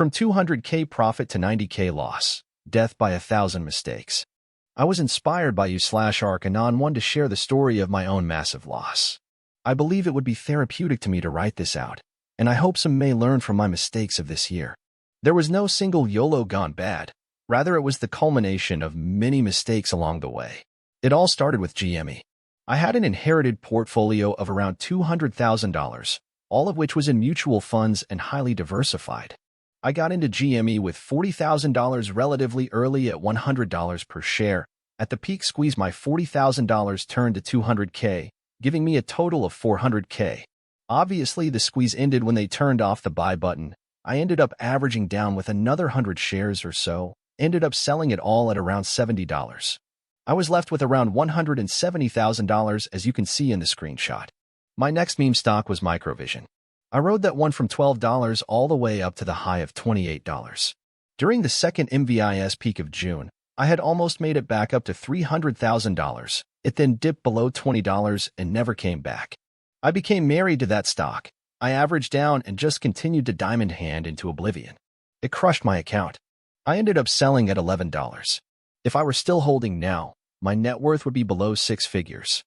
From 200K profit to 90K loss. Death by 1,000 mistakes. I was inspired by you/Ark Anon wanted to share the story of my own massive loss. I believe it would be therapeutic to me to write this out, and I hope some may learn from my mistakes of this year. There was no single YOLO gone bad. Rather, it was the culmination of many mistakes along the way. It all started with GME. I had an inherited portfolio of around $200,000, all of which was in mutual funds and highly diversified. I got into GME with $40,000 relatively early at $100 per share. At the peak squeeze, my $40,000 turned to $200K, giving me a total of $400K. Obviously, the squeeze ended when they turned off the buy button. I ended up averaging down with another 100 shares or so, ended up selling it all at around $70. I was left with around $170,000 as you can see in the screenshot. My next meme stock was Microvision. I rode that one from $12 all the way up to the high of $28. During the second MVIS peak of June, I had almost made it back up to $300,000. It then dipped below $20 and never came back. I became married to that stock. I averaged down and just continued to diamond hand into oblivion. It crushed my account. I ended up selling at $11. If I were still holding now, my net worth would be below 6 figures.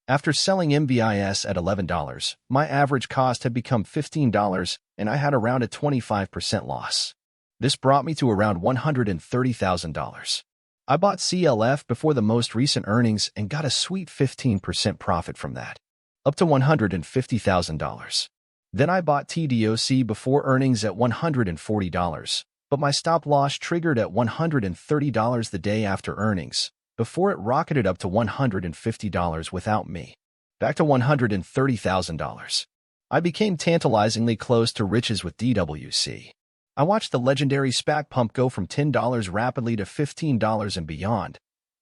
After selling MVIS at $11, my average cost had become $15, and I had around a 25% loss. This brought me to around $130,000. I bought CLF before the most recent earnings and got a sweet 15% profit from that, up to $150,000. Then I bought TDOC before earnings at $140, but my stop loss triggered at $130 the day after earnings, before it rocketed up to $150 without me, back to $130,000. I became tantalizingly close to riches with DWC. I watched the legendary SPAC pump go from $10 rapidly to $15 and beyond.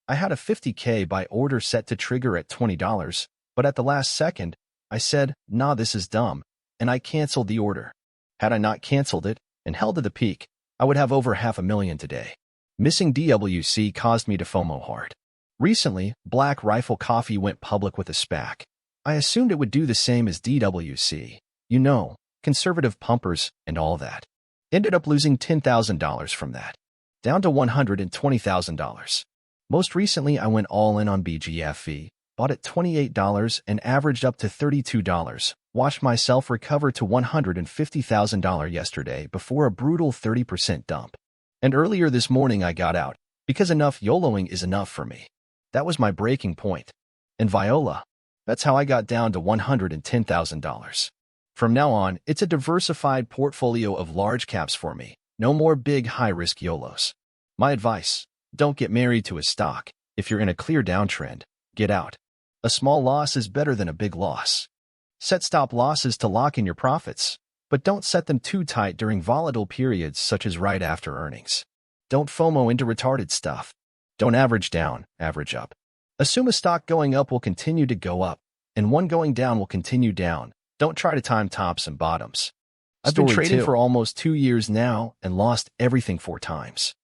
I had a $50K buy order set to trigger at $20, but at the last second, I said, nah, this is dumb, and I canceled the order. Had I not canceled it and held to the peak, I would have over $500,000 today. Missing DWC caused me to FOMO hard. Recently, Black Rifle Coffee went public with a SPAC. I assumed it would do the same as DWC. You know, conservative pumpers and all that. Ended up losing $10,000 from that, down to $120,000. Most recently, I went all in on BGFE, bought at $28 and averaged up to $32. Watched myself recover to $150,000 yesterday before a brutal 30% dump. And earlier this morning I got out, because enough YOLOing is enough for me. That was my breaking point. And Viola, that's how I got down to $110,000. From now on, it's a diversified portfolio of large caps for me. No more big high-risk YOLOs. My advice, don't get married to a stock. If you're in a clear downtrend, get out. A small loss is better than a big loss. Set stop losses to lock in your profits, but don't set them too tight during volatile periods such as right after earnings. Don't FOMO into retarded stuff. Don't average down, average up. Assume a stock going up will continue to go up, and one going down will continue down. Don't try to time tops and bottoms. I've been trading for almost 2 years now and lost everything 4 times.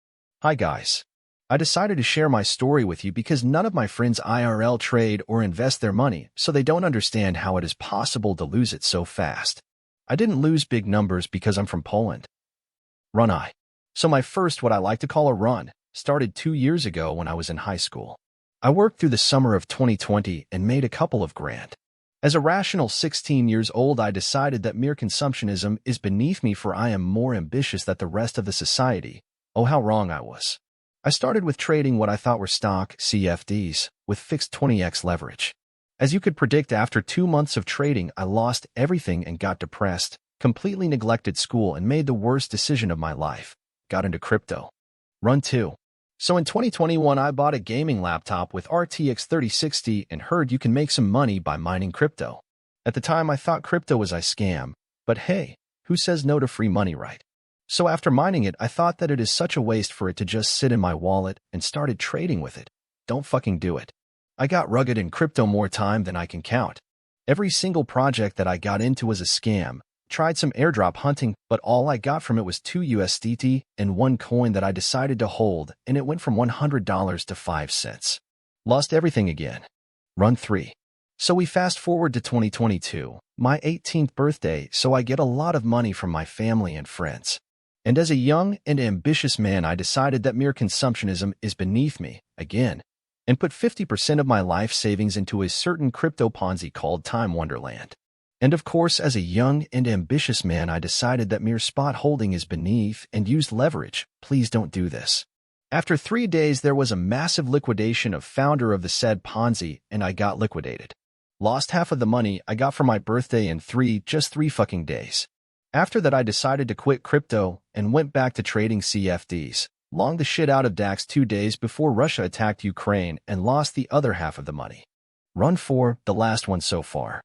Hi guys. I decided to share my story with you because none of my friends IRL trade or invest their money, so they don't understand how it is possible to lose it so fast. I didn't lose big numbers because I'm from Poland. Run I. So my first, what I like to call a run, started 2 years ago when I was in high school. I worked through the summer of 2020 and made a couple of grand. As a rational 16 years old, I decided that mere consumptionism is beneath me, for I am more ambitious than the rest of the society. Oh, how wrong I was. I started with trading what I thought were stock CFDs with fixed 20x leverage. As you could predict, after 2 months of trading, I lost everything and got depressed, completely neglected school, and made the worst decision of my life. Got into crypto. Run 2. So in 2021, I bought a gaming laptop with RTX 3060 and heard you can make some money by mining crypto. At the time, I thought crypto was a scam, but hey, who says no to free money, right? So after mining it, I thought that it is such a waste for it to just sit in my wallet and started trading with it. Don't fucking do it. I got rugged in crypto more time than I can count. Every single project that I got into was a scam. Tried some airdrop hunting, but all I got from it was 2 USDT and 1 coin that I decided to hold, and it went from $100 to 5 cents. Lost everything again. Run 3. So we fast forward to 2022, my 18th birthday, so I get a lot of money from my family and friends. And as a young and ambitious man, I decided that mere consumptionism is beneath me, again, and put 50% of my life savings into a certain crypto Ponzi called Time Wonderland. And of course, as a young and ambitious man, I decided that mere spot holding is beneath and used leverage. Please don't do this. After 3 days, there was a massive liquidation of founder of the said Ponzi, and I got liquidated. Lost half of the money I got for my birthday in just three fucking days. After that, I decided to quit crypto and went back to trading CFDs. Longed the shit out of DAX 2 days before Russia attacked Ukraine and lost the other half of the money. Run 4, the last one so far.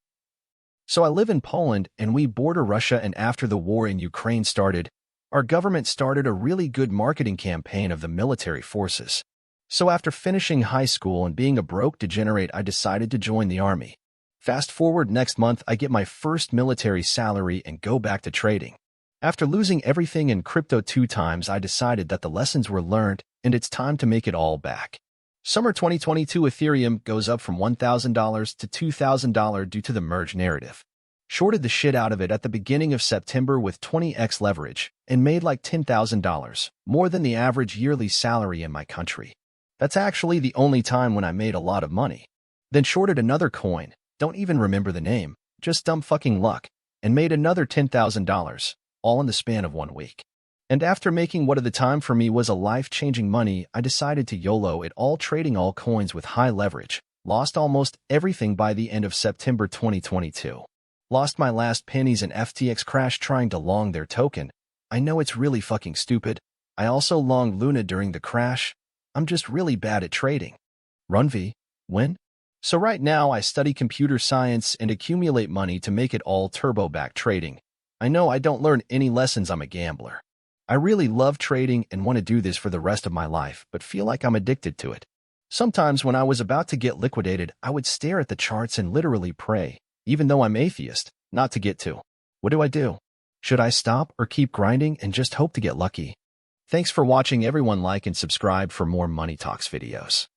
So I live in Poland and we border Russia, and after the war in Ukraine started, our government started a really good marketing campaign of the military forces. So after finishing high school and being a broke degenerate, I decided to join the army. Fast forward next month, I get my first military salary and go back to trading. After losing everything in crypto 2 times, I decided that the lessons were learned and it's time to make it all back. Summer 2022 Ethereum goes up from $1,000 to $2,000 due to the merge narrative. Shorted the shit out of it at the beginning of September with 20x leverage and made like $10,000, more than the average yearly salary in my country. That's actually the only time when I made a lot of money. Then shorted another coin, don't even remember the name, just dumb fucking luck, and made another $10,000, all in the span of 1 week. And after making what at the time for me was a life-changing money, I decided to YOLO it all, trading all coins with high leverage. Lost almost everything by the end of September 2022. Lost my last pennies in FTX crash trying to long their token. I know it's really fucking stupid. I also longed Luna during the crash. I'm just really bad at trading. Run V. Win? So right now I study computer science and accumulate money to make it all turbo-back trading. I know I don't learn any lessons. I'm a gambler. I really love trading and want to do this for the rest of my life, but feel like I'm addicted to it. Sometimes when I was about to get liquidated, I would stare at the charts and literally pray, even though I'm atheist, not to get to. What do I do? Should I stop or keep grinding and just hope to get lucky? Thanks for watching everyone. Like and subscribe for more Money Talks videos.